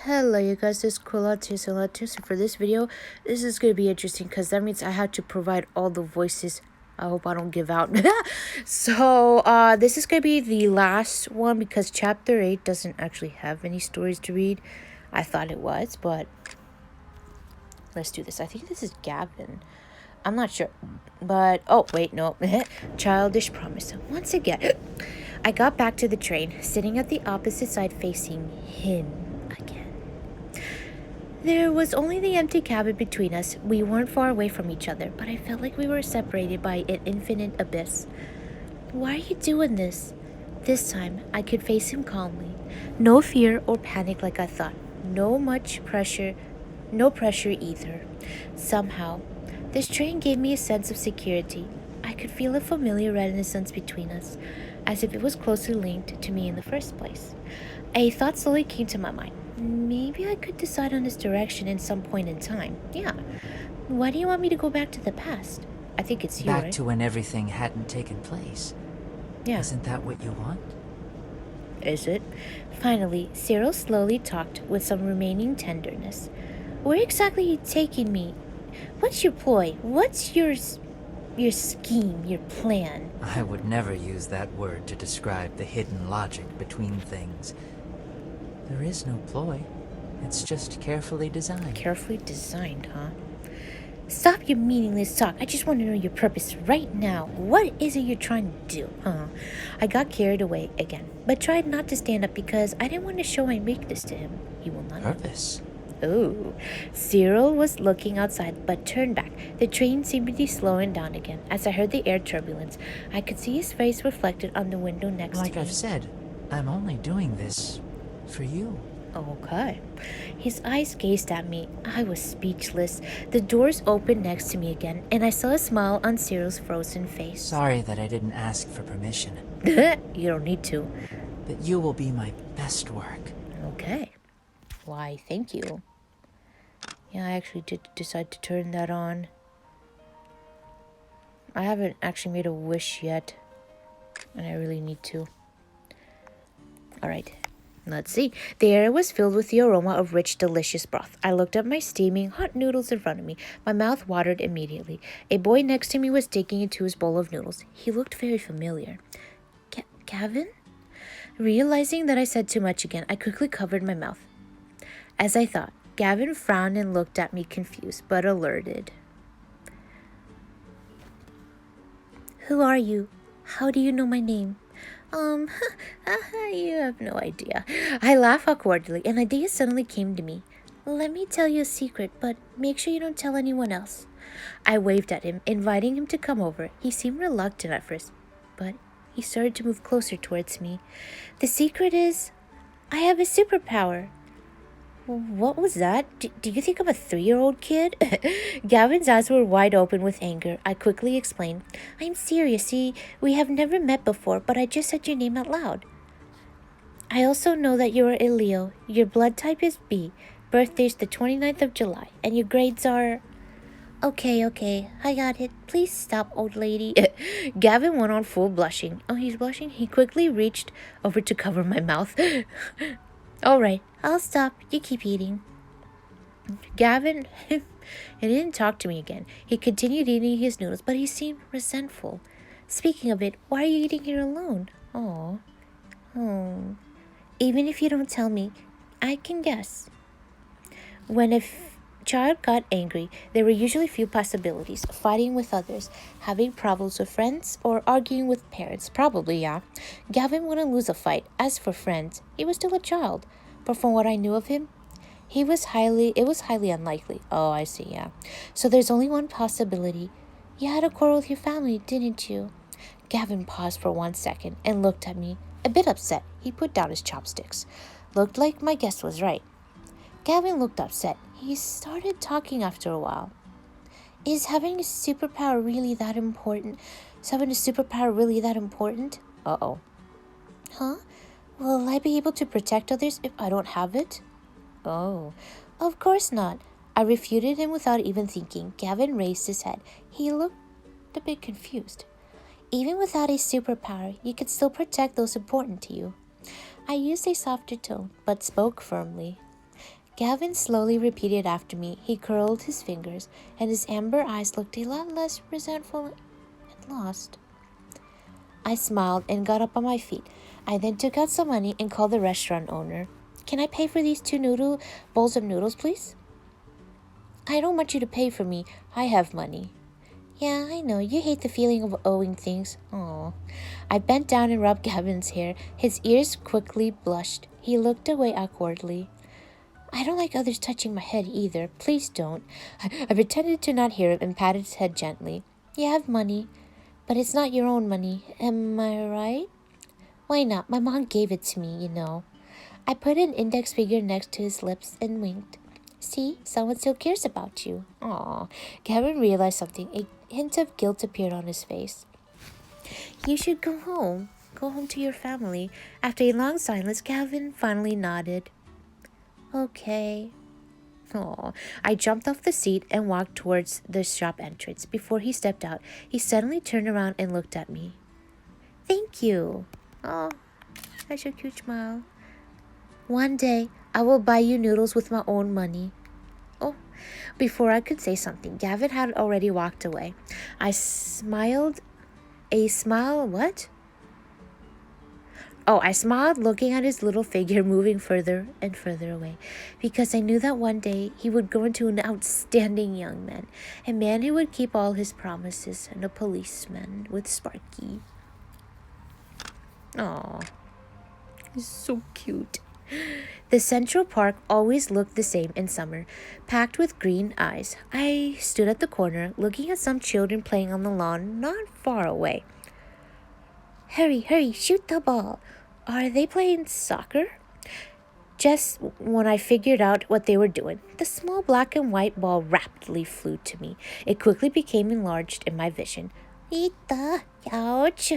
Hello you guys, this is Colatus and Latus. For this video, this is going to be interesting because that means I have to provide all the voices. I hope I don't give out. This is going to be the last one because chapter 8 doesn't actually have any stories to read. I thought it was, but let's do this. I think this is Gavin. I'm not sure, but oh wait, no. Childish promise. Once again, I got back to the train, sitting at the opposite side facing him again. There was only the empty cabin between us. We weren't far away from each other, but I felt like we were separated by an infinite abyss. Why are you doing this? This time, I could face him calmly. No fear or panic like I thought. No pressure either. Somehow, this train gave me a sense of security. I could feel a familiar reticence between us, as if it was closely linked to me in the first place. A thought slowly came to my mind. Maybe I could decide on this direction in some point in time. Yeah. Why do you want me to go back to the past? I think it's you, Back right? to when everything hadn't taken place. Yeah. Isn't that what you want? Is it? Finally, Cyril slowly talked with some remaining tenderness. Where exactly are you taking me? What's your ploy? What's your scheme, your plan? I would never use that word to describe the hidden logic between things. There is no ploy. It's just carefully designed. Carefully designed, huh? Stop your meaningless talk. I just want to know your purpose right now. What is it you're trying to do, huh? I got carried away again, but tried not to stand up because I didn't want to show my weakness to him. He will not. Purpose? Oh, Cyril was looking outside, but turned back. The train seemed to be slowing down again. As I heard the air turbulence, I could see his face reflected on the window next to me. Like I've said, I'm only doing this for you. Okay. His eyes gazed at me. I was speechless. The doors opened next to me again, and I saw a smile on Cyril's frozen face. Sorry that I didn't ask for permission. You don't need to. But you will be my best work. Okay. Why, thank you. Yeah, I actually did decide to turn that on. I haven't actually made a wish yet, and I really need to. Alright. Let's see. The air was filled with the aroma of rich, delicious broth. I looked at my steaming hot noodles in front of me. My mouth watered immediately. A boy next to me was digging into his bowl of noodles. He looked very familiar. Gavin? Realizing that I said too much again, I quickly covered my mouth. As I thought, Gavin frowned and looked at me confused, but alerted. Who are you? How do you know my name? You have no idea. I laughed awkwardly. An idea suddenly came to me. Let me tell you a secret, but make sure you don't tell anyone else. I waved at him, inviting him to come over. He seemed reluctant at first, but he started to move closer towards me. The secret is, I have a superpower. What was that? Do you think I'm a 3-year-old kid? Gavin's eyes were wide open with anger. I quickly explained. I'm serious. See, we have never met before, but I just said your name out loud. I also know that you are a Leo. Your blood type is B. Birthday's the 29th of July. And your grades are... Okay. I got it. Please stop, old lady. Gavin went on full blushing. Oh, he's blushing? He quickly reached over to cover my mouth. All right, I'll stop. You keep eating. Gavin, he didn't talk to me again. He continued eating his noodles, but he seemed resentful. Speaking of it, why are you eating here alone? Oh. Even if you don't tell me, I can guess. When a child got angry, there were usually few possibilities. Fighting with others, having problems with friends, or arguing with parents. Probably, yeah. Gavin wouldn't lose a fight. As for friends, he was still a child. But from what I knew of him, it was highly unlikely. Oh, I see, yeah. So there's only one possibility. You had a quarrel with your family, didn't you? Gavin paused for 1 second and looked at me, a bit upset. He put down his chopsticks. Looked like my guess was right. Gavin looked upset. He started talking after a while. Is having a superpower really that important? Uh-oh. Huh? Will I be able to protect others if I don't have it? Oh, of course not. I refuted him without even thinking. Gavin raised his head. He looked a bit confused. Even without a superpower, you could still protect those important to you. I used a softer tone, but spoke firmly. Gavin slowly repeated after me. He curled his fingers, and his amber eyes looked a lot less resentful and lost. I smiled and got up on my feet. I then took out some money and called the restaurant owner. Can I pay for these 2 bowls of noodles, please? I don't want you to pay for me. I have money. Yeah, I know. You hate the feeling of owing things. Oh. I bent down and rubbed Gavin's hair. His ears quickly blushed. He looked away awkwardly. I don't like others touching my head either. Please don't. I pretended to not hear him and patted his head gently. You have money, but it's not your own money. Am I right? Why not? My mom gave it to me, you know. I put an index finger next to his lips and winked. See, someone still cares about you. Aw. Gavin realized something. A hint of guilt appeared on his face. You should go home. Go home to your family. After a long silence, Gavin finally nodded. Okay. Aw. I jumped off the seat and walked towards the shop entrance. Before he stepped out, he suddenly turned around and looked at me. Thank you. Oh, such a cute smile. One day, I will buy you noodles with my own money. Oh, before I could say something, Gavin had already walked away. I smiled. What? Oh, I smiled looking at his little figure moving further and further away, because I knew that one day he would grow into an outstanding young man, a man who would keep all his promises, and a policeman with Sparky. Aw, he's so cute. The Central Park always looked the same in summer, packed with green eyes. I stood at the corner, looking at some children playing on the lawn not far away. Hurry, shoot the ball. Are they playing soccer? Just when I figured out what they were doing, the small black and white ball rapidly flew to me. It quickly became enlarged in my vision. Ita, ouch.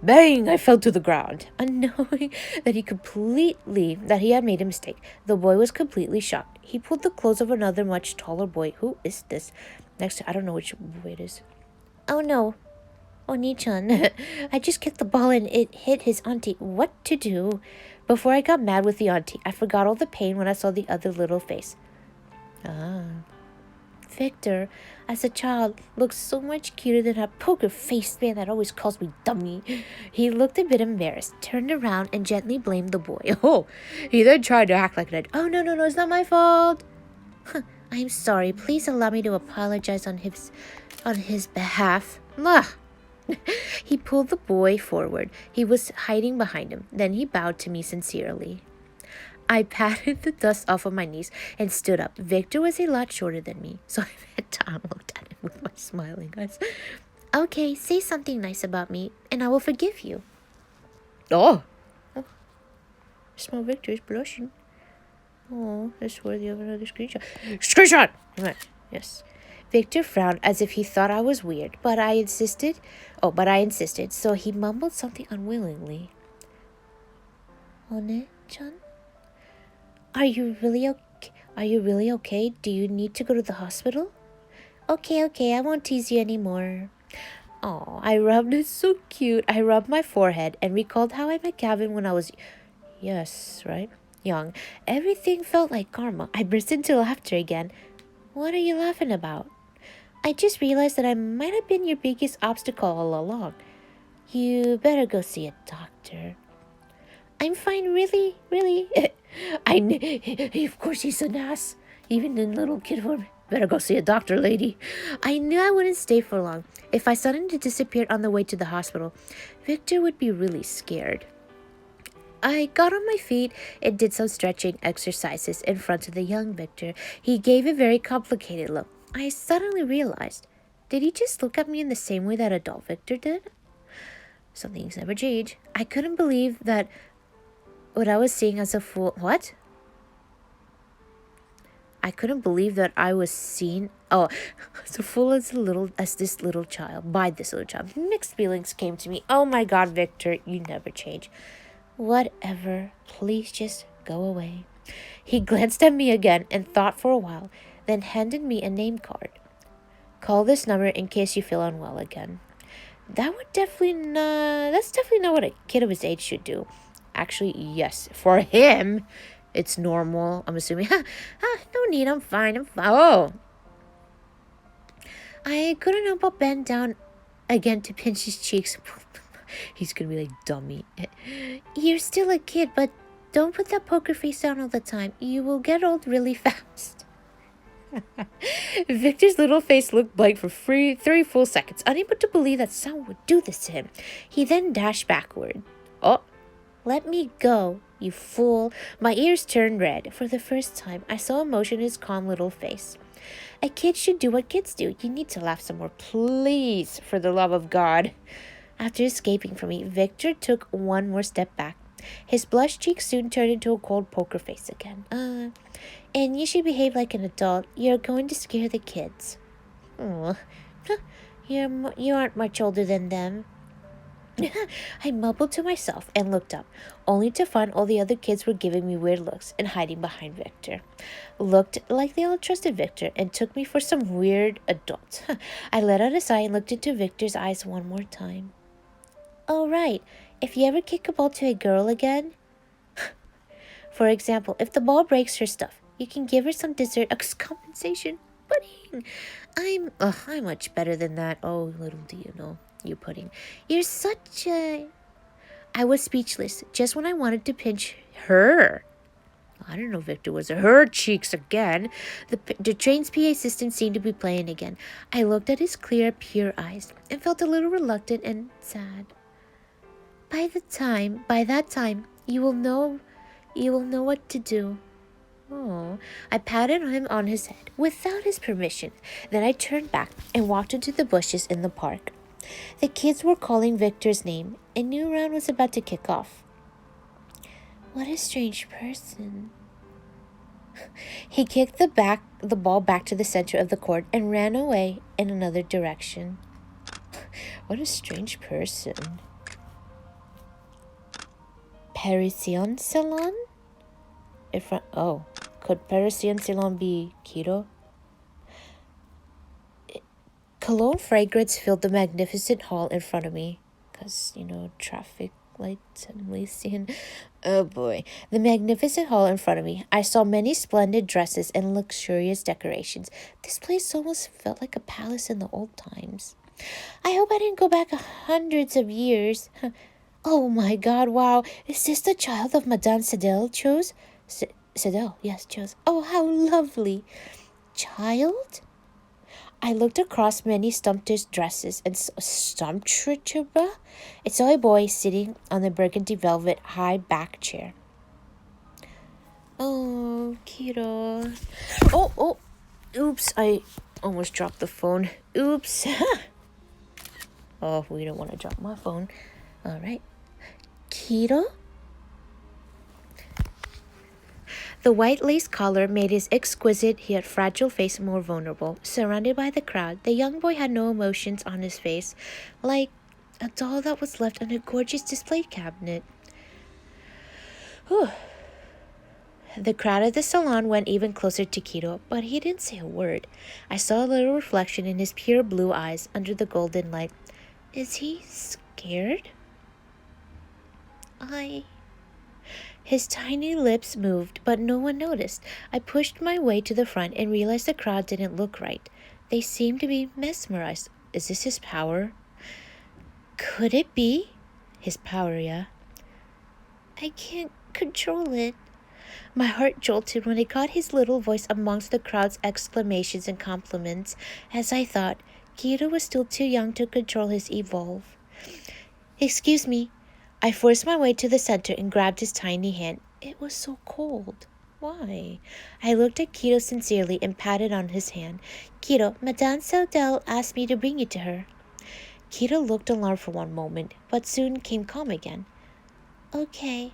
Bang! I fell to the ground. Unknowing that he had made a mistake, the boy was completely shocked. He pulled the clothes of another much taller boy. Who is this? I don't know which boy it is. Oh no. Oni-chan. I just kicked the ball and it hit his auntie. What to do? Before I got mad with the auntie, I forgot all the pain when I saw the other little face. Victor, as a child, looked so much cuter than that poker-faced man that always calls me dummy. He looked a bit embarrassed, turned around, and gently blamed the boy. Oh, he then tried to act like that. Oh, no, it's not my fault. I'm sorry. Please allow me to apologize on his behalf. He pulled the boy forward. He was hiding behind him. Then he bowed to me sincerely. I patted the dust off of my knees and stood up. Victor was a lot shorter than me, so I bent down and looked at him with my smiling eyes. Okay, say something nice about me, and I will forgive you. Oh. Small Victor is blushing. Oh, that's worthy of another screenshot. Screenshot! Yes. Victor frowned as if he thought I was weird, but I insisted, so he mumbled something unwillingly. One-chan? Are you really okay? Do you need to go to the hospital? Okay, I won't tease you anymore. Oh, it's so cute. I rubbed my forehead and recalled how I met Gavin when I was, young. Everything felt like karma. I burst into laughter again. What are you laughing about? I just realized that I might have been your biggest obstacle all along. You better go see a doctor. I'm fine, really. Of course he's an ass. Even a little kid for me. Better go see a doctor, lady. I knew I wouldn't stay for long. If I suddenly disappeared on the way to the hospital, Victor would be really scared. I got on my feet and did some stretching exercises in front of the young Victor. He gave a very complicated look. I suddenly realized, did he just look at me in the same way that adult Victor did? Some things never change. I couldn't believe that what I was seeing as a fool. What? I couldn't believe that I was seen. Oh, as a fool as this little child. By this little child. Mixed feelings came to me. Oh my God, Victor, you never change. Whatever. Please just go away. He glanced at me again and thought for a while, then handed me a name card. Call this number in case you feel unwell again. That's definitely not what a kid of his age should do. Actually, yes, for him, It's normal, I'm assuming. No need, I'm fine, I'm fine. Oh! I couldn't help but bend down again to pinch his cheeks. He's gonna be like, dummy. You're still a kid, but don't put that poker face down all the time. You will get old really fast. Victor's little face looked blank for 3 full seconds, unable to believe that someone would do this to him. He then dashed backward. Oh, let me go, you fool. My ears turned red. For the first time, I saw emotion in his calm little face. A kid should do what kids do. You need to laugh some more, please, for the love of God. After escaping from me, Victor took one more step back. His blushed cheeks soon turned into a cold poker face again. And you should behave like an adult. You're going to scare the kids. Oh, you aren't much older than them. I mumbled to myself and looked up, only to find all the other kids were giving me weird looks and hiding behind Victor. Looked like they all trusted Victor and took me for some weird adult. I let out a sigh and looked into Victor's eyes one more time. Oh, right. If you ever kick a ball to a girl again, for example, if the ball breaks her stuff, you can give her some dessert as compensation. Pudding. I'm much better than that. Oh, little do you know, you Pudding. You're such a... I was speechless just when I wanted to pinch her. I don't know if Victor was her cheeks again. The train's PA system seemed to be playing again. I looked at his clear, pure eyes and felt a little reluctant and sad. By that time, you will know what to do. Oh, I patted him on his head without his permission. Then I turned back and walked into the bushes in the park. The kids were calling Victor's name. A new round was about to kick off. What a strange person. He kicked the ball back to the center of the court and ran away in another direction. What a strange person. Parisian Salon? Could Parisian Salon be Kiro? Cologne fragrance filled the magnificent hall in front of me. Because, traffic lights and Elysian. Oh boy. The magnificent hall in front of me. I saw many splendid dresses and luxurious decorations. This place almost felt like a palace in the old times. I hope I didn't go back hundreds of years. Oh my God, wow. Is this the child of Madame Sedel chose? Sedel, yes, chose. Oh, how lovely. Child? I looked across many sumptuous dresses and sumptuous. I saw a boy sitting on the burgundy velvet high back chair. Oh, Kiro. Oh, oops, I almost dropped the phone. Oops. Oh, we don't want to drop my phone. All right. Kiro? The white lace collar made his exquisite yet fragile face more vulnerable. Surrounded by the crowd, the young boy had no emotions on his face, like a doll that was left in a gorgeous display cabinet. Whew. The crowd at the salon went even closer to Kiro, but he didn't say a word. I saw a little reflection in his pure blue eyes under the golden light. Is he scared? His tiny lips moved, but no one noticed. I pushed my way to the front and realized the crowd didn't look right. They seemed to be mesmerized. Is this his power? Could it be? His power, yeah. I can't control it. My heart jolted when I caught his little voice amongst the crowd's exclamations and compliments, as I thought Kiro was still too young to control his evolve. Excuse me. I forced my way to the center and grabbed his tiny hand. It was so cold. Why? I looked at Kiro sincerely and patted on his hand. Kiro, Madame Sedel asked me to bring you to her. Kiro looked alarmed for one moment, but soon came calm again. Okay.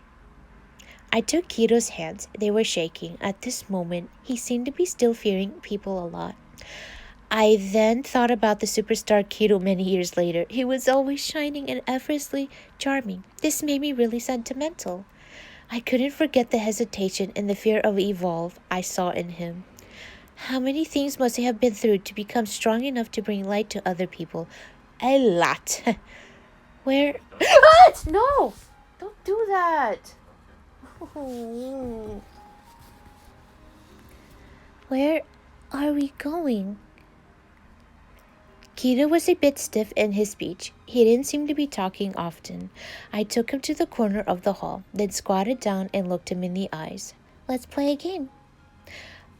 I took Kiro's hands. They were shaking. At this moment, he seemed to be still fearing people a lot. I then thought about the superstar Kiro many years later. He was always shining and effortlessly charming. This made me really sentimental. I couldn't forget the hesitation and the fear of evolve I saw in him. How many things must he have been through to become strong enough to bring light to other people? A lot. Where? What? No! Don't do that! Oh. Where are we going? Keto was a bit stiff in his speech. He didn't seem to be talking often. I took him to the corner of the hall, then squatted down and looked him in the eyes. Let's play a game.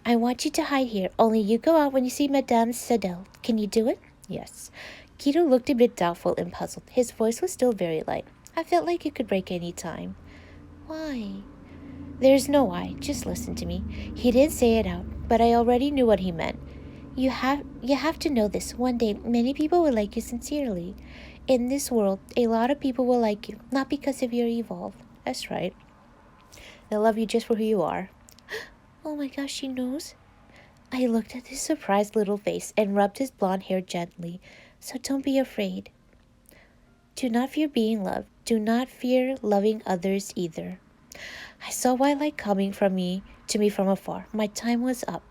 I want you to hide here, only you go out when you see Madame Sadel. Can you do it? Yes. Keto looked a bit doubtful and puzzled. His voice was still very light. I felt like it could break any time. Why? There's no why. Just listen to me. He didn't say it out, but I already knew what he meant. You have to know this. One day, many people will like you sincerely. In this world, a lot of people will like you, not because of your evolve. That's right. They'll love you just for who you are. Oh my gosh, she knows. I looked at his surprised little face and rubbed his blonde hair gently. So don't be afraid. Do not fear being loved. Do not fear loving others either. I saw white light coming to me from afar. My time was up.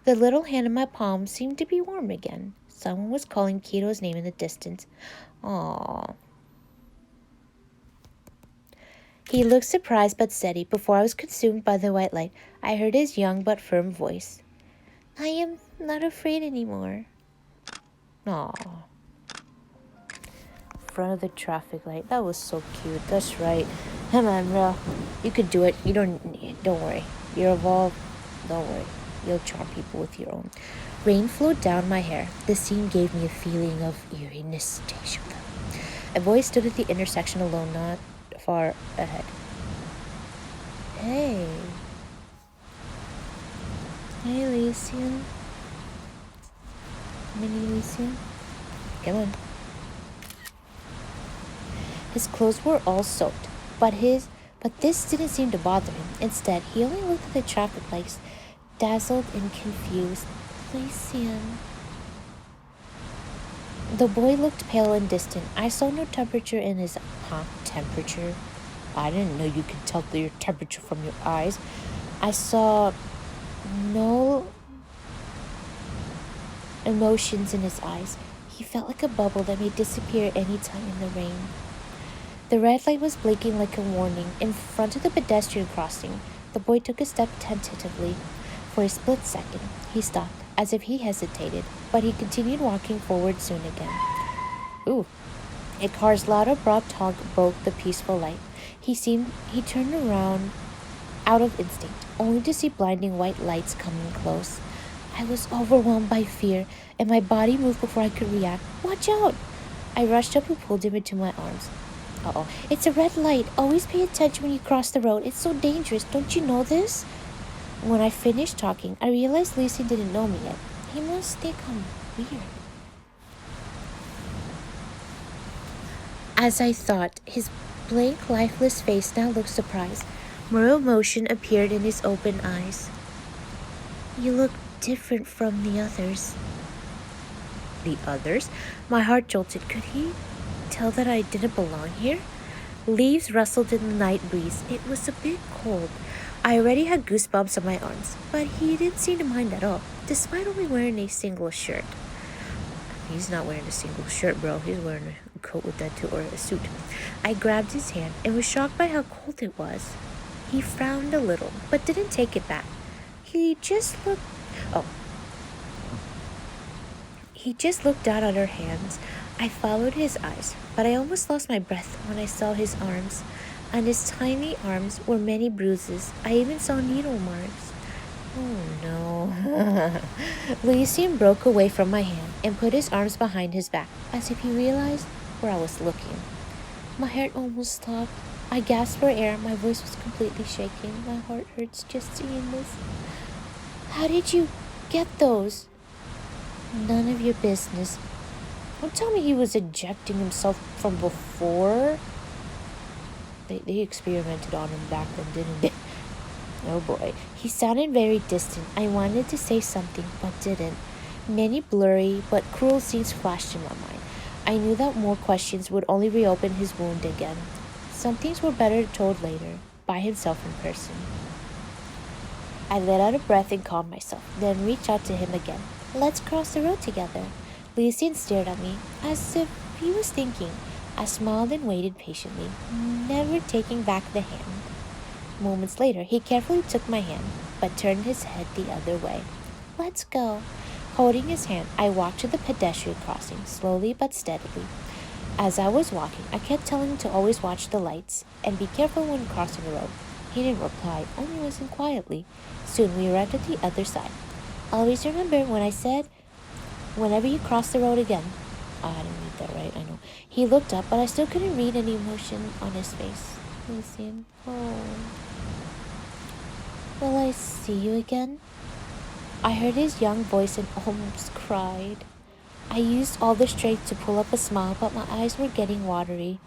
The little hand in my palm seemed to be warm again. Someone was calling Keto's name in the distance. Aww. He looked surprised but steady. Before I was consumed by the white light, I heard his young but firm voice. I am not afraid anymore. Aww. Front of the traffic light. That was so cute. That's right. Come on, bro. You could do it. Don't worry. You're evolved. Don't worry. You'll charm people with your own. Rain flowed down my hair. The scene gave me a feeling of eeriness. A boy stood at the intersection alone, not far ahead. Hey. Hey, Lysian. Mini Lysian. Come on. His clothes were all soaked, but this didn't seem to bother him. Instead, he only looked at the traffic lights, dazzled and confused. Lysian. The boy looked pale and distant. I saw no temperature in his temperature. I didn't know you could tell your temperature from your eyes. I saw no emotions in his eyes. He felt like a bubble that may disappear any time in the rain. The red light was blinking like a warning in front of the pedestrian crossing. The boy took a step tentatively. For a split second, he stopped, as if he hesitated, but he continued walking forward soon again. Ooh. A car's loud abrupt honk broke the peaceful light. He turned around out of instinct, only to see blinding white lights coming close. I was overwhelmed by fear, and my body moved before I could react. Watch out! I rushed up and pulled him into my arms. Uh-oh. It's a red light. Always pay attention when you cross the road. It's so dangerous. Don't you know this? When I finished talking, I realized Lucy didn't know me yet. He must think I'm weird. As I thought, his blank, lifeless face now looked surprised. More emotion appeared in his open eyes. You look different from the others. The others? My heart jolted. Could he tell that I didn't belong here? Leaves rustled in the night breeze. It was a bit cold. I already had goosebumps on my arms, but he didn't seem to mind at all, despite only wearing a single shirt. He's not wearing a single shirt, bro. He's wearing a coat with that too, or a suit. I grabbed his hand and was shocked by how cold it was. He frowned a little, but didn't take it back. He just looked down at her hands. I followed his eyes, but I almost lost my breath when I saw his arms. On his tiny arms were many bruises. I even saw needle marks. Oh no. Lysian broke away from my hand and put his arms behind his back, as if he realized where I was looking. My heart almost stopped. I gasped for air. My voice was completely shaking. My heart hurts just seeing this. How did you get those? None of your business. Don't tell me he was ejecting himself from before. They experimented on him back then, didn't they? Oh boy. He sounded very distant. I wanted to say something, but didn't. Many blurry but cruel scenes flashed in my mind. I knew that more questions would only reopen his wound again. Some things were better told later, by himself in person. I let out a breath and calmed myself, then reached out to him again. Let's cross the road together. Lysian stared at me, as if he was thinking. I smiled and waited patiently, never taking back the hand. Moments later, he carefully took my hand, but turned his head the other way. Let's go. Holding his hand, I walked to the pedestrian crossing, slowly but steadily. As I was walking, I kept telling him to always watch the lights and be careful when crossing the road. He didn't reply, only listened quietly. Soon we arrived at the other side. Always remember when I said, whenever you cross the road again. I didn't read that right, I know. He looked up, but I still couldn't read any emotion on his face. Lucian, oh. Will I see you again? I heard his young voice and almost cried. I used all the strength to pull up a smile, but my eyes were getting watery.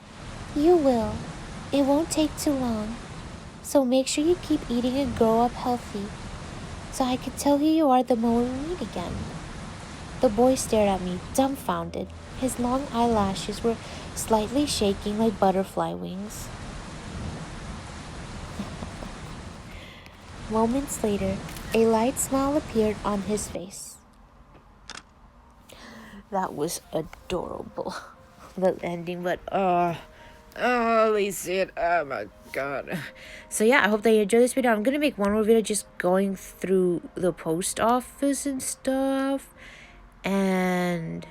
You will. It won't take too long. So make sure you keep eating and grow up healthy, so I can tell who you are the moment we meet again. The boy stared at me, dumbfounded. His long eyelashes were slightly shaking like butterfly wings. Moments later, a light smile appeared on his face. That was adorable. The ending, but Lucian, oh my god. So yeah, I hope that you enjoyed this video. I'm gonna make one more video just going through the post office and stuff. And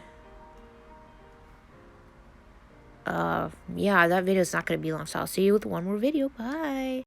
yeah, that video is not gonna be long, so I'll see you with one more video. Bye.